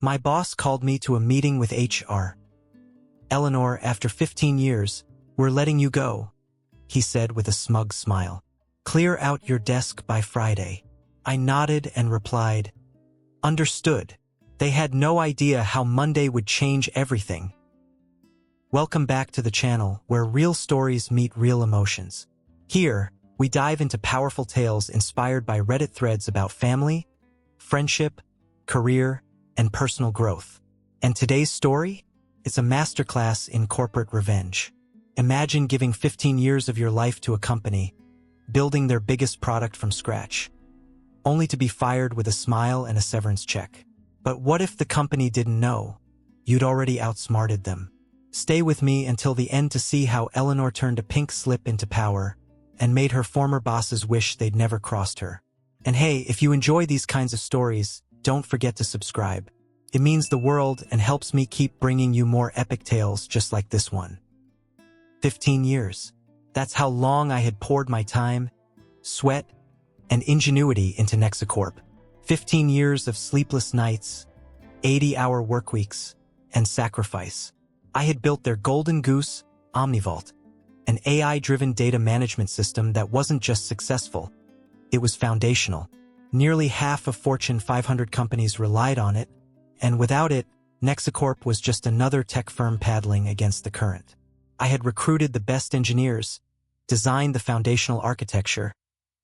My boss called me to a meeting with HR. "Eleanor, after 15 years, we're letting you go," he said with a smug smile. "Clear out your desk by Friday." I nodded and replied, "Understood." They had no idea how Monday would change everything. Welcome back to the channel, where real stories meet real emotions. Here, we dive into powerful tales inspired by Reddit threads about family, friendship, career, and personal growth. And today's story? It's a masterclass in corporate revenge. Imagine giving 15 years of your life to a company, building their biggest product from scratch, only to be fired with a smile and a severance check. But what if the company didn't know? You'd already outsmarted them. Stay with me until the end to see how Eleanor turned a pink slip into power and made her former bosses wish they'd never crossed her. And hey, if you enjoy these kinds of stories, don't forget to subscribe. It means the world and helps me keep bringing you more epic tales just like this one. 15 years. That's how long I had poured my time, sweat, and ingenuity into NexaCorp. 15 years of sleepless nights, 80-hour work weeks, and sacrifice. I had built their golden goose, OmniVault, an AI-driven data management system that wasn't just successful, it was foundational. Nearly half of Fortune 500 companies relied on it, and without it, NexaCorp was just another tech firm paddling against the current. I had recruited the best engineers, designed the foundational architecture,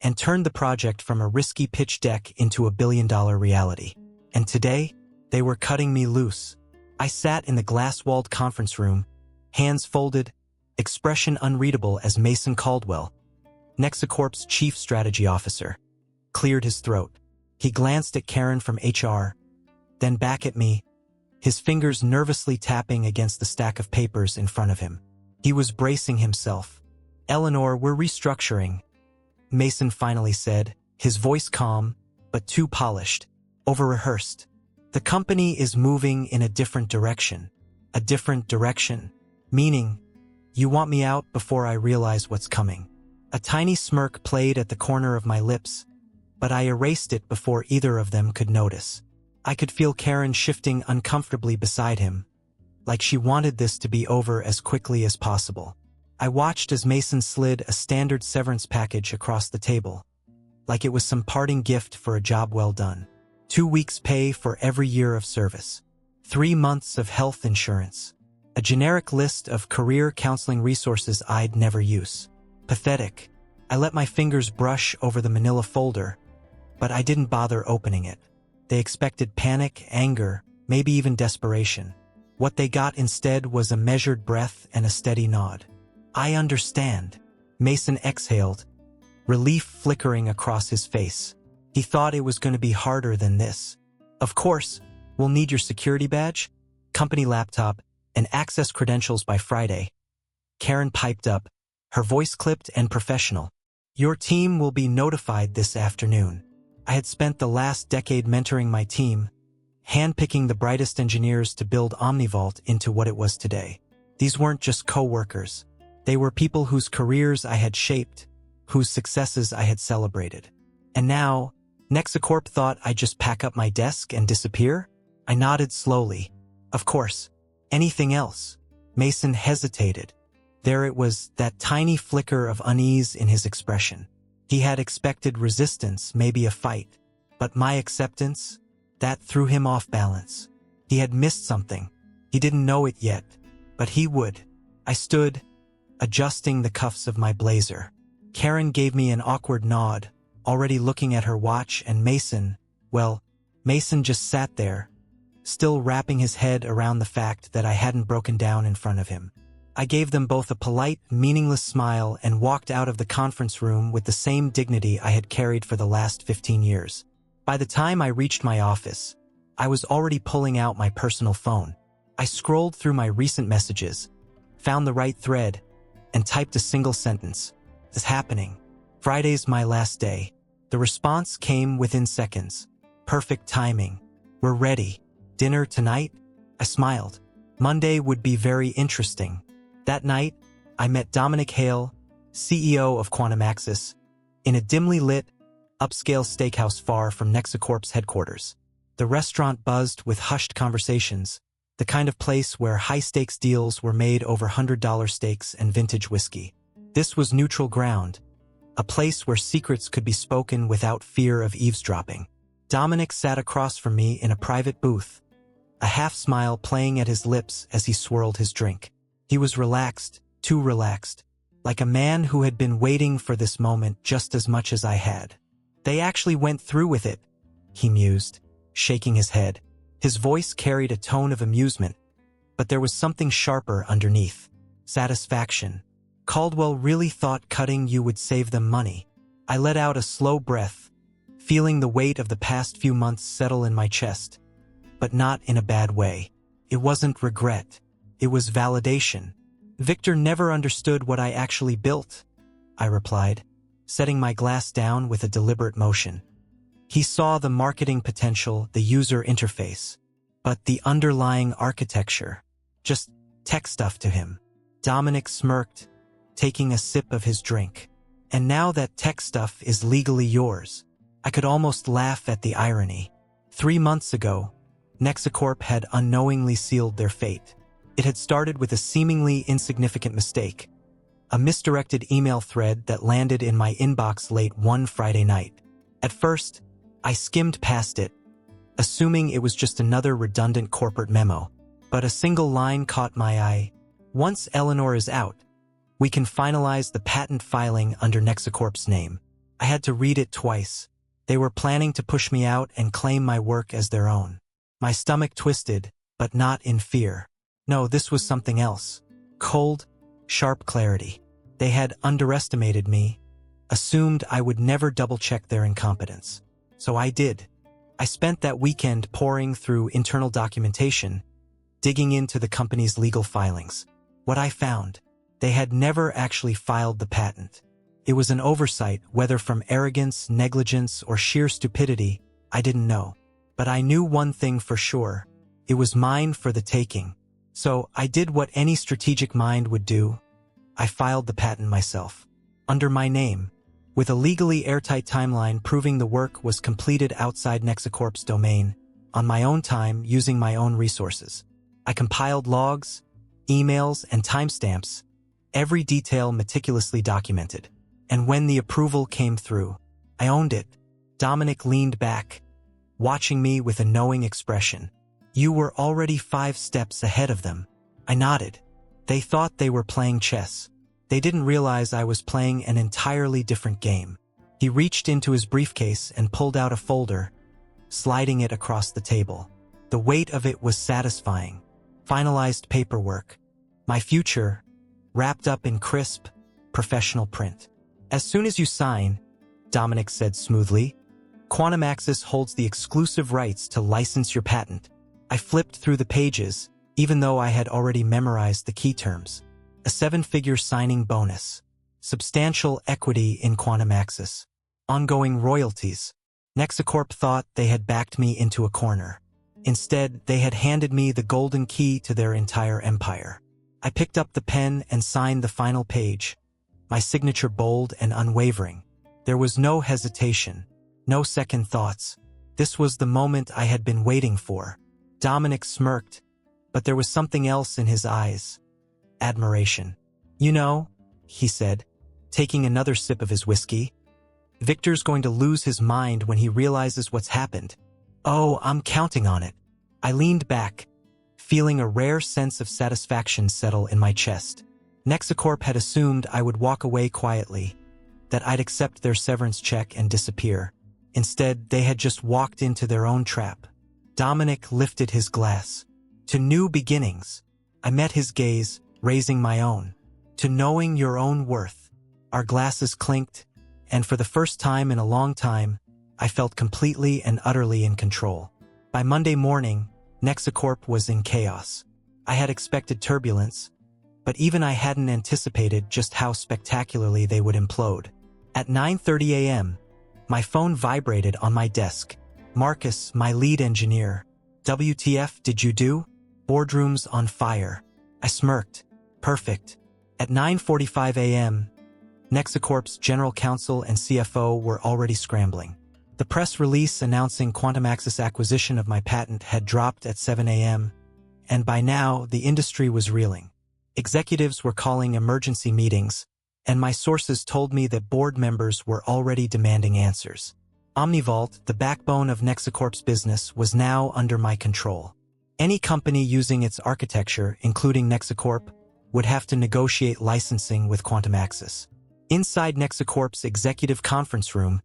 and turned the project from a risky pitch deck into a billion-dollar reality. And today, they were cutting me loose. I sat in the glass-walled conference room, hands folded, expression unreadable as Mason Caldwell, NexaCorp's chief strategy officer, cleared his throat. He glanced at Karen from HR, then back at me, his fingers nervously tapping against the stack of papers in front of him. He was bracing himself. "Eleanor, we're restructuring," Mason finally said, his voice calm, but too polished, over-rehearsed. "The company is moving in a different direction." A different direction? Meaning, you want me out before I realize what's coming. A tiny smirk played at the corner of my lips, but I erased it before either of them could notice. I could feel Karen shifting uncomfortably beside him, like she wanted this to be over as quickly as possible. I watched as Mason slid a standard severance package across the table, like it was some parting gift for a job well done. 2 weeks' pay for every year of service. 3 months of health insurance. A generic list of career counseling resources I'd never use. Pathetic. I let my fingers brush over the manila folder, but I didn't bother opening it. They expected panic, anger, maybe even desperation. What they got instead was a measured breath and a steady nod. "I understand," Mason exhaled, relief flickering across his face. He thought it was going to be harder than this. "Of course, we'll need your security badge, company laptop, and access credentials by Friday." Karen piped up, her voice clipped and professional. "Your team will be notified this afternoon." I had spent the last decade mentoring my team, handpicking the brightest engineers to build OmniVault into what it was today. These weren't just co-workers. They were people whose careers I had shaped, whose successes I had celebrated. And now, NexaCorp thought I'd just pack up my desk and disappear? I nodded slowly. Of course. Anything else? Mason hesitated. There it was, that tiny flicker of unease in his expression. He had expected resistance, maybe a fight. But my acceptance? That threw him off balance. He had missed something. He didn't know it yet, but he would. I stood, adjusting the cuffs of my blazer. Karen gave me an awkward nod, already looking at her watch, and Mason just sat there, still wrapping his head around the fact that I hadn't broken down in front of him. I gave them both a polite, meaningless smile and walked out of the conference room with the same dignity I had carried for the last 15 years. By the time I reached my office, I was already pulling out my personal phone. I scrolled through my recent messages, found the right thread, and typed a single sentence. "It's happening. Friday's my last day." The response came within seconds. "Perfect timing. We're ready. Dinner tonight?" I smiled. Monday would be very interesting. That night, I met Dominic Hale, CEO of Quantum Axis, in a dimly lit, upscale steakhouse far from NexaCorp's headquarters. The restaurant buzzed with hushed conversations, the kind of place where high-stakes deals were made over $100 steaks and vintage whiskey. This was neutral ground, a place where secrets could be spoken without fear of eavesdropping. Dominic sat across from me in a private booth, a half-smile playing at his lips as he swirled his drink. He was relaxed, too relaxed, like a man who had been waiting for this moment just as much as I had. "They actually went through with it," he mused, shaking his head. His voice carried a tone of amusement, but there was something sharper underneath. Satisfaction. "Caldwell really thought cutting you would save them money." I let out a slow breath, feeling the weight of the past few months settle in my chest, but not in a bad way. It wasn't regret. It was validation. "Victor never understood what I actually built," I replied, setting my glass down with a deliberate motion. "He saw the marketing potential, the user interface, but the underlying architecture, just tech stuff to him." Dominic smirked, taking a sip of his drink. "And now that tech stuff is legally yours." I could almost laugh at the irony. 3 months ago, NexaCorp had unknowingly sealed their fate. It had started with a seemingly insignificant mistake, a misdirected email thread that landed in my inbox late one Friday night. At first, I skimmed past it, assuming it was just another redundant corporate memo, but a single line caught my eye. "Once Eleanor is out, we can finalize the patent filing under NexaCorp's name." I had to read it twice. They were planning to push me out and claim my work as their own. My stomach twisted, but not in fear. No, this was something else. Cold, sharp clarity. They had underestimated me, assumed I would never double-check their incompetence. So I did. I spent that weekend poring through internal documentation, digging into the company's legal filings. What I found, they had never actually filed the patent. It was an oversight, whether from arrogance, negligence, or sheer stupidity, I didn't know. But I knew one thing for sure. It was mine for the taking. So I did what any strategic mind would do. I filed the patent myself, under my name, with a legally airtight timeline proving the work was completed outside NexaCorp's domain, on my own time using my own resources. I compiled logs, emails, and timestamps, every detail meticulously documented. And when the approval came through, I owned it. Dominic leaned back, watching me with a knowing expression. "You were already 5 steps ahead of them." I nodded. They thought they were playing chess. They didn't realize I was playing an entirely different game. He reached into his briefcase and pulled out a folder, sliding it across the table. The weight of it was satisfying. Finalized paperwork. My future, wrapped up in crisp, professional print. "As soon as you sign," Dominic said smoothly, "Quantum Axis holds the exclusive rights to license your patent." I flipped through the pages, even though I had already memorized the key terms. A 7-figure signing bonus. Substantial equity in Quantum Axis. Ongoing royalties. NexaCorp thought they had backed me into a corner. Instead, they had handed me the golden key to their entire empire. I picked up the pen and signed the final page, my signature bold and unwavering. There was no hesitation, no second thoughts. This was the moment I had been waiting for. Dominic smirked, but there was something else in his eyes. Admiration. "You know," he said, taking another sip of his whiskey, "Victor's going to lose his mind when he realizes what's happened." "Oh, I'm counting on it." I leaned back, feeling a rare sense of satisfaction settle in my chest. NexaCorp had assumed I would walk away quietly, that I'd accept their severance check and disappear. Instead, they had just walked into their own trap. Dominic lifted his glass. "To new beginnings." I met his gaze, raising my own. "To knowing your own worth." Our glasses clinked, and for the first time in a long time, I felt completely and utterly in control. By Monday morning, NexaCorp was in chaos. I had expected turbulence, but even I hadn't anticipated just how spectacularly they would implode. At 9:30 a.m., my phone vibrated on my desk. "Marcus, my lead engineer. WTF did you do? Boardroom's on fire." I smirked. "Perfect." At 9:45 a.m., NexaCorp's general counsel and CFO were already scrambling. The press release announcing QuantumAxis' acquisition of my patent had dropped at 7 a.m., and by now the industry was reeling. Executives were calling emergency meetings, and my sources told me that board members were already demanding answers. OmniVault, the backbone of NexaCorp's business, was now under my control. Any company using its architecture, including NexaCorp, would have to negotiate licensing with QuantumAxis. Inside NexaCorp's executive conference room,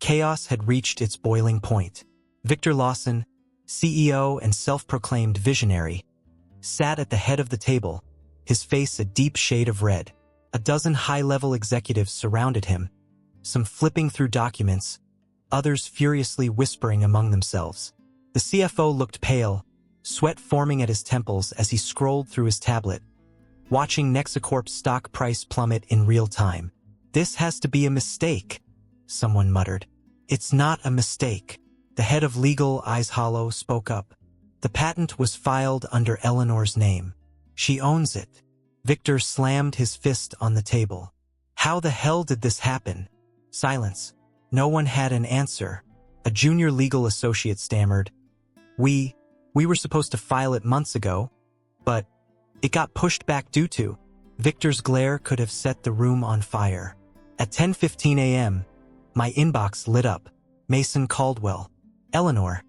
chaos had reached its boiling point. Victor Lawson, CEO and self-proclaimed visionary, sat at the head of the table, his face a deep shade of red. A dozen high-level executives surrounded him, some flipping through documents, others furiously whispering among themselves. The CFO looked pale, sweat forming at his temples as he scrolled through his tablet, watching NexaCorp's stock price plummet in real time. "This has to be a mistake," someone muttered. "It's not a mistake." The head of legal, eyes hollow, spoke up. "The patent was filed under Eleanor's name. She owns it." Victor slammed his fist on the table. "How the hell did this happen?" Silence. No one had an answer. A junior legal associate stammered, We were supposed to file it months ago, but it got pushed back due to." Victor's glare could have set the room on fire. At 10:15 a.m., my inbox lit up. Mason Caldwell. "Eleanor,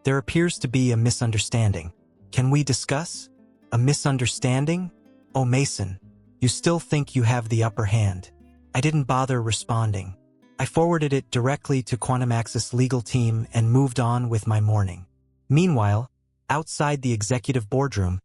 there appears to be a misunderstanding. Can we discuss?" "A misunderstanding? Oh, Mason, you still think you have the upper hand." I didn't bother responding. I forwarded it directly to QuantumAxis' legal team and moved on with my morning. Meanwhile, outside the executive boardroom,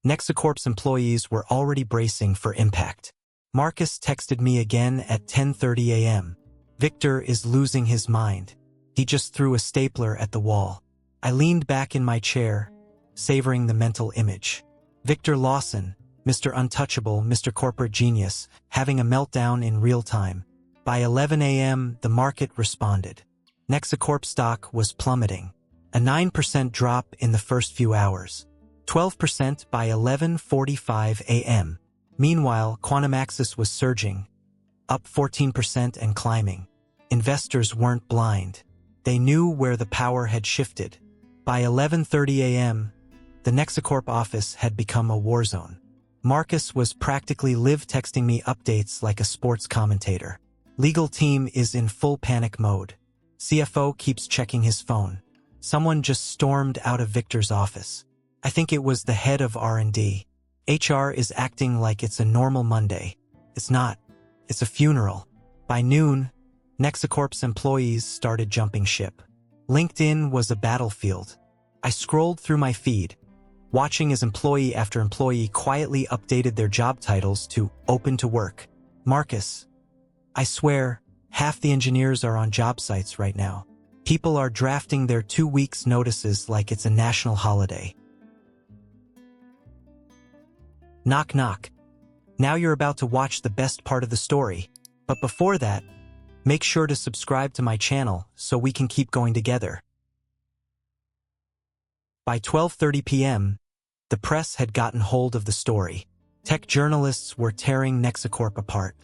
NexaCorp's employees were already bracing for impact. Marcus texted me again at 10:30 a.m. "Victor is losing his mind. He just threw a stapler at the wall." I leaned back in my chair, savoring the mental image. Victor Lawson, Mr. Untouchable, Mr. Corporate Genius, having a meltdown in real time. By 11 a.m., the market responded. NexaCorp stock was plummeting. A 9% drop in the first few hours. 12% by 11:45 a.m. Meanwhile, QuantumAxis was surging, up 14% and climbing. Investors weren't blind. They knew where the power had shifted. By 11:30 a.m., the NexaCorp office had become a war zone. Marcus was practically live texting me updates like a sports commentator. Legal team is in full panic mode. CFO keeps checking his phone. Someone just stormed out of Victor's office. I think it was the head of R&D. HR is acting like it's a normal Monday. It's not. It's a funeral. By noon, NexaCorp's employees started jumping ship. LinkedIn was a battlefield. I scrolled through my feed, watching as employee after employee quietly updated their job titles to open to work. Marcus. I swear, half the engineers are on job sites right now. People are drafting their 2 weeks notices like it's a national holiday. Knock knock. Now you're about to watch the best part of the story. But before that, make sure to subscribe to my channel so we can keep going together. By 12:30 p.m., the press had gotten hold of the story. Tech journalists were tearing NexaCorp apart.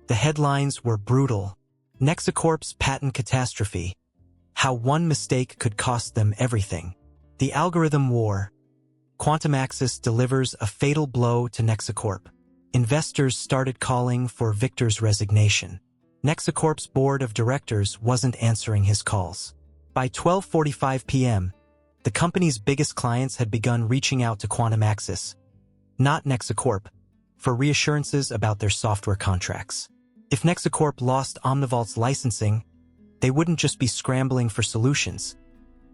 The headlines were brutal. NexaCorp's patent catastrophe. How one mistake could cost them everything. The algorithm war. QuantumAxis delivers a fatal blow to NexaCorp. Investors started calling for Victor's resignation. NexaCorp's board of directors wasn't answering his calls. By 12:45 p.m., the company's biggest clients had begun reaching out to QuantumAxis, not NexaCorp, for reassurances about their software contracts. If NexaCorp lost OmniVault's licensing, they wouldn't just be scrambling for solutions.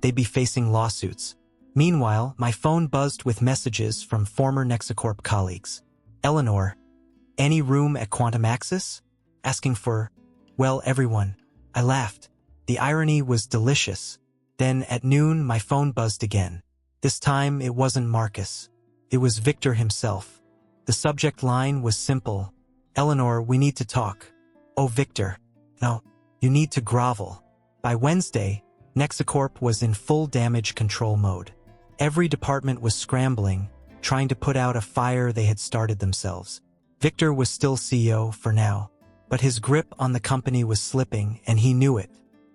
They'd be facing lawsuits. Meanwhile, my phone buzzed with messages from former NexaCorp colleagues. "Eleanor, any room at QuantumAxis?" Asking for, well, everyone. I laughed. The irony was delicious. Then, at noon, my phone buzzed again. This time, it wasn't Marcus. It was Victor himself. The subject line was simple. "Eleanor, we need to talk." "Oh, Victor. No, you need to grovel." By Wednesday, NexaCorp was in full damage control mode. Every department was scrambling, trying to put out a fire they had started themselves. Victor was still CEO for now, but his grip on the company was slipping, and he knew it.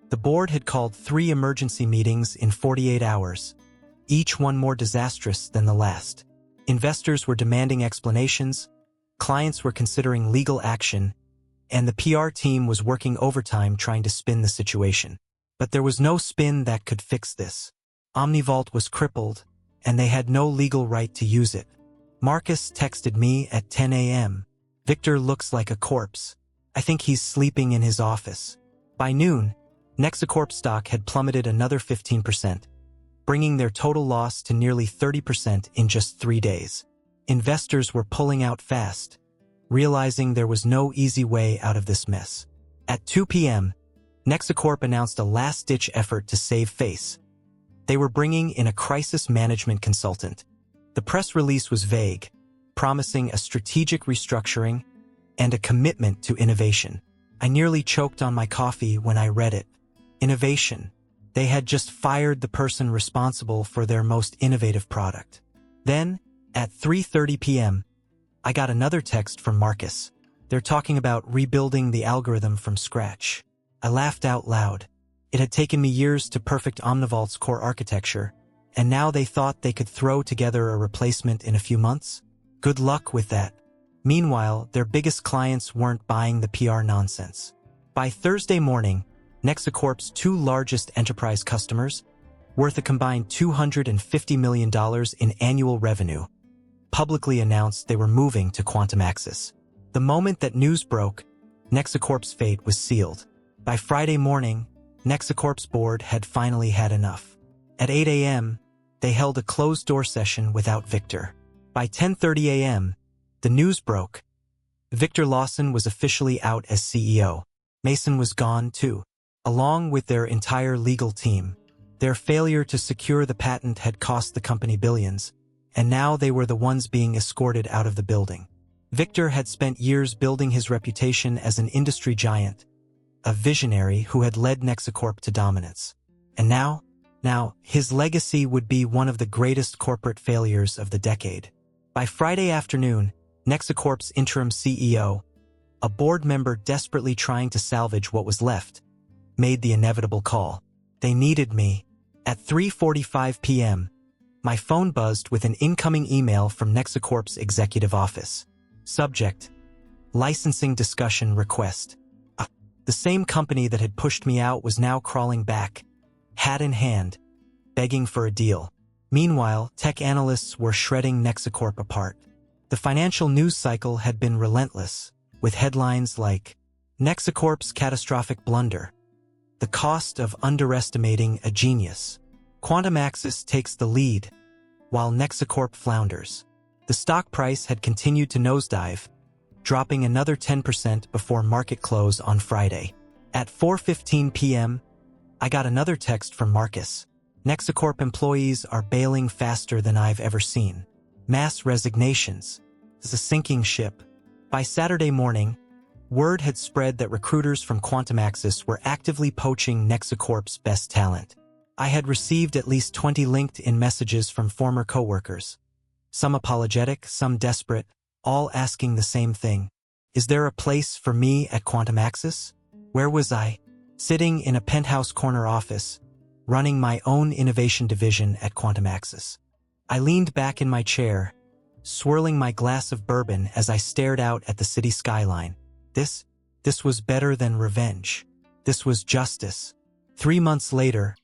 The board had called 3 emergency meetings in 48 hours, each one more disastrous than the last. Investors were demanding explanations, clients were considering legal action, and the PR team was working overtime trying to spin the situation. But there was no spin that could fix this. Omnivault was crippled, and they had no legal right to use it. Marcus texted me at 10 a.m. Victor looks like a corpse. I think he's sleeping in his office. By noon, NexaCorp stock had plummeted another 15%, bringing their total loss to nearly 30% in just 3 days. Investors were pulling out fast, realizing there was no easy way out of this mess. At 2 p.m., NexaCorp announced a last-ditch effort to save face. They were bringing in a crisis management consultant. The press release was vague, promising a strategic restructuring and a commitment to innovation. I nearly choked on my coffee when I read it. Innovation. They had just fired the person responsible for their most innovative product. Then, at 3:30 p.m., I got another text from Marcus. They're talking about rebuilding the algorithm from scratch. I laughed out loud. It had taken me years to perfect Omnivault's core architecture, and now they thought they could throw together a replacement in a few months? Good luck with that. Meanwhile, their biggest clients weren't buying the PR nonsense. By Thursday morning, NexaCorp's 2 largest enterprise customers, worth a combined $250 million in annual revenue, publicly announced they were moving to Quantum Axis. The moment that news broke, NexaCorp's fate was sealed. By Friday morning, NexaCorp's board had finally had enough. At 8 a.m., they held a closed-door session without Victor. By 10:30 a.m., the news broke. Victor Lawson was officially out as CEO. Mason was gone too, along with their entire legal team. Their failure to secure the patent had cost the company billions, and now they were the ones being escorted out of the building. Victor had spent years building his reputation as an industry giant, a visionary who had led NexaCorp to dominance. And now, his legacy would be one of the greatest corporate failures of the decade. By Friday afternoon, NexaCorp's interim CEO, a board member desperately trying to salvage what was left, made the inevitable call. They needed me. At 3:45 p.m., my phone buzzed with an incoming email from NexaCorp's executive office. Subject: licensing discussion request. The same company that had pushed me out was now crawling back, hat in hand, begging for a deal. Meanwhile, tech analysts were shredding NexaCorp apart. The financial news cycle had been relentless, with headlines like, NexaCorp's catastrophic blunder, the cost of underestimating a genius. Quantum Axis takes the lead, while NexaCorp flounders. The stock price had continued to nosedive, dropping another 10% before market close on Friday. At 4:15 p.m., I got another text from Marcus. NexaCorp employees are bailing faster than I've ever seen. Mass resignations. It's a sinking ship. By Saturday morning, word had spread that recruiters from Quantum Axis were actively poaching NexaCorp's best talent. I had received at least 20 LinkedIn messages from former coworkers. Some apologetic, some desperate, all asking the same thing. Is there a place for me at Quantum Axis? Where was I? Sitting in a penthouse corner office, running my own innovation division at Quantum Axis. I leaned back in my chair, swirling my glass of bourbon as I stared out at the city skyline. This was better than revenge. This was justice. 3 months later,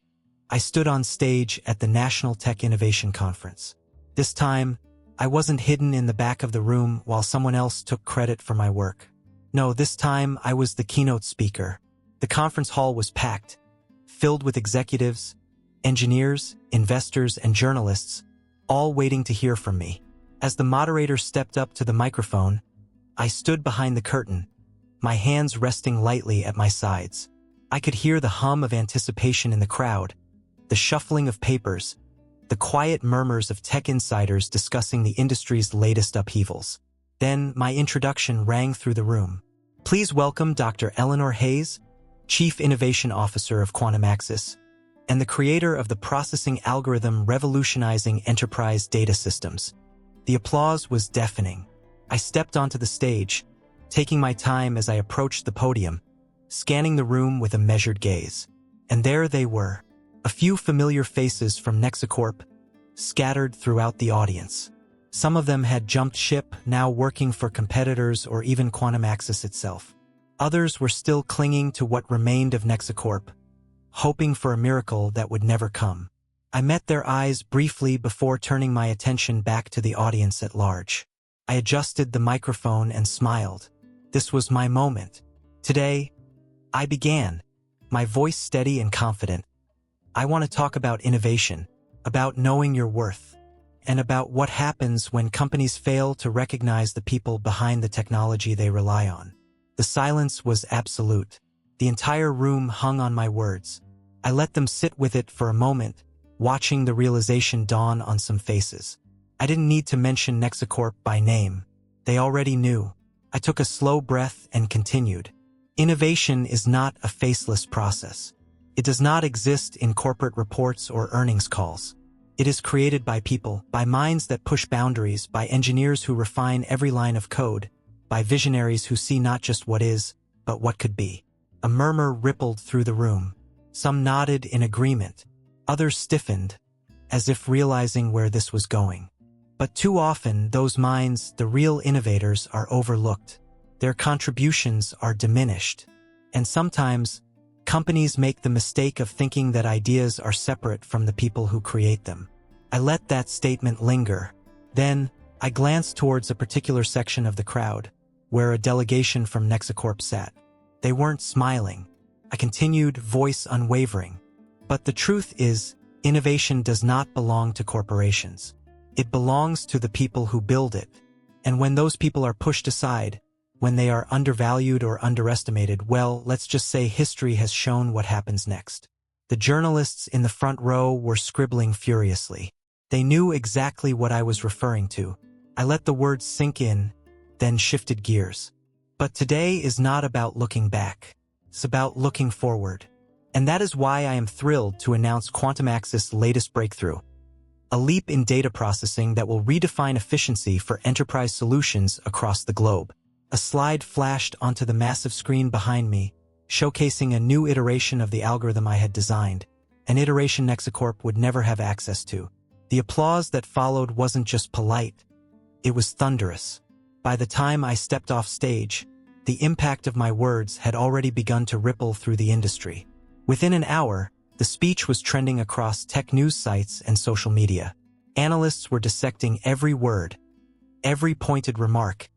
I stood on stage at the National Tech Innovation Conference. This time, I wasn't hidden in the back of the room while someone else took credit for my work. No, this time I was the keynote speaker. The conference hall was packed, filled with executives, engineers, investors, and journalists, all waiting to hear from me. As the moderator stepped up to the microphone, I stood behind the curtain, my hands resting lightly at my sides. I could hear the hum of anticipation in the crowd, the shuffling of papers, the quiet murmurs of tech insiders discussing the industry's latest upheavals. Then my introduction rang through the room. Please welcome Dr. Eleanor Hayes, Chief Innovation Officer of Quantum Axis, and the creator of the processing algorithm revolutionizing enterprise data systems. The applause was deafening. I stepped onto the stage, taking my time as I approached the podium, scanning the room with a measured gaze. And there they were, a few familiar faces from NexaCorp, scattered throughout the audience. Some of them had jumped ship, now working for competitors or even Quantum Access itself. Others were still clinging to what remained of NexaCorp, hoping for a miracle that would never come. I met their eyes briefly before turning my attention back to the audience at large. I adjusted the microphone and smiled. This was my moment. Today, I began, my voice steady and confident. I want to talk about innovation, about knowing your worth, and about what happens when companies fail to recognize the people behind the technology they rely on. The silence was absolute. The entire room hung on my words. I let them sit with it for a moment, watching the realization dawn on some faces. I didn't need to mention NexaCorp by name. They already knew. I took a slow breath and continued. Innovation is not a faceless process. It does not exist in corporate reports or earnings calls. It is created by people, by minds that push boundaries, by engineers who refine every line of code, by visionaries who see not just what is, but what could be. A murmur rippled through the room. Some nodded in agreement. Others stiffened, as if realizing where this was going. But too often, those minds, the real innovators, are overlooked. Their contributions are diminished. And sometimes, companies make the mistake of thinking that ideas are separate from the people who create them. I let that statement linger. Then, I glanced towards a particular section of the crowd, where a delegation from NexaCorp sat. They weren't smiling. I continued, voice unwavering. But the truth is, innovation does not belong to corporations. It belongs to the people who build it. And when those people are pushed aside, when they are undervalued or underestimated, well, let's just say history has shown what happens next. The journalists in the front row were scribbling furiously. They knew exactly what I was referring to. I let the words sink in, then shifted gears. But today is not about looking back. It's about looking forward. And that is why I am thrilled to announce Quantum Access' latest breakthrough. A leap in data processing that will redefine efficiency for enterprise solutions across the globe. A slide flashed onto the massive screen behind me, showcasing a new iteration of the algorithm I had designed, an iteration NexaCorp would never have access to. The applause that followed wasn't just polite, it was thunderous. By the time I stepped off stage, the impact of my words had already begun to ripple through the industry. Within an hour, the speech was trending across tech news sites and social media. Analysts were dissecting every word, every pointed remark,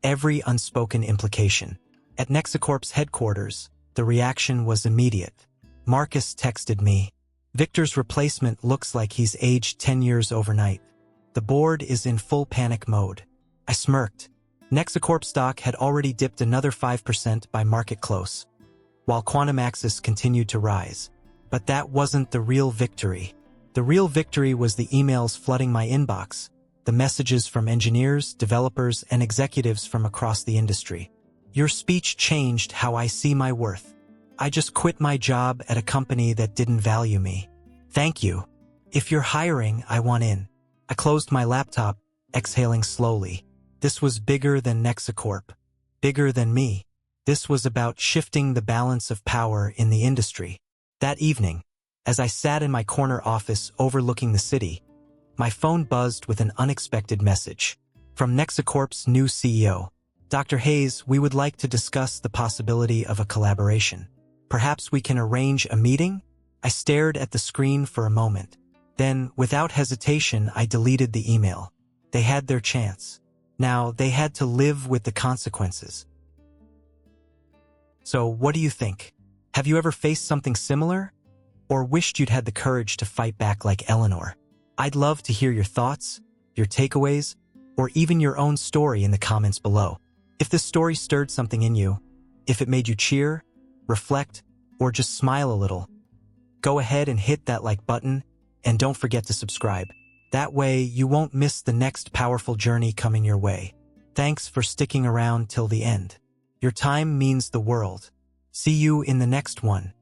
every unspoken implication. At NexaCorp's headquarters, the reaction was immediate. Marcus texted me, "Victor's replacement looks like he's aged 10 years overnight. The board is in full panic mode." I smirked. NexaCorp stock had already dipped another 5% by market close, while Quantum Access continued to rise. But that wasn't the real victory. The real victory was the emails flooding my inbox, the messages from engineers, developers, and executives from across the industry. "Your speech changed how I see my worth. I just quit my job at a company that didn't value me. Thank you. If you're hiring, I want in." I closed my laptop, exhaling slowly. This was bigger than NexaCorp, bigger than me. This was about shifting the balance of power in the industry. That evening, as I sat in my corner office overlooking the city, my phone buzzed with an unexpected message. From NexaCorp's new CEO. "Dr. Hayes, we would like to discuss the possibility of a collaboration. Perhaps we can arrange a meeting?" I stared at the screen for a moment. Then, without hesitation, I deleted the email. They had their chance. Now, they had to live with the consequences. So, what do you think? Have you ever faced something similar? Or wished you'd had the courage to fight back like Eleanor? I'd love to hear your thoughts, your takeaways, or even your own story in the comments below. If this story stirred something in you, if it made you cheer, reflect, or just smile a little, go ahead and hit that like button, and don't forget to subscribe. That way, you won't miss the next powerful journey coming your way. Thanks for sticking around till the end. Your time means the world. See you in the next one.